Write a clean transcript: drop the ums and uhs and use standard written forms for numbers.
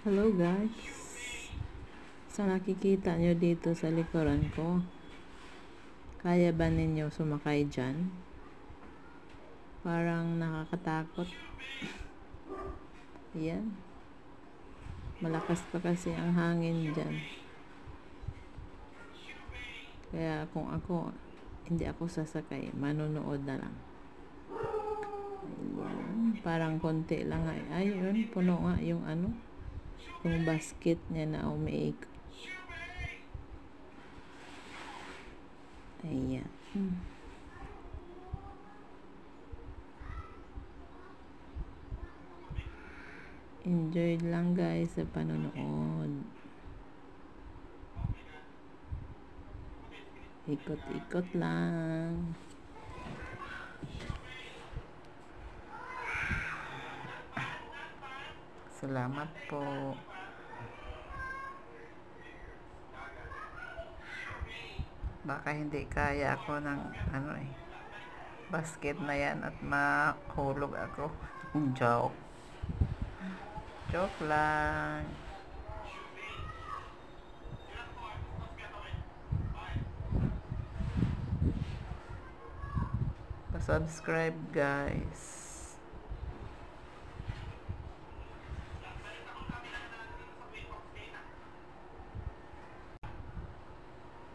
Hello guys. Sa nakikita nyo dito sa likuran ko, kaya ba ninyo sumakay dyan? Parang nakakatakot. Yan. Malakas pa kasi ang hangin dyan. Kaya kung ako, hindi ako sasakay. Manonood na lang. Ayan. Parang konti lang. Ayun, puno nga yung yung basket niya na umiikot. Ayan. Enjoy lang guys sa panonood. Ikot-ikot lang. Salamat po. Baka hindi kaya ako ng basket na yan at mahulog ako. Joke. Joke lang. Pa-subscribe guys.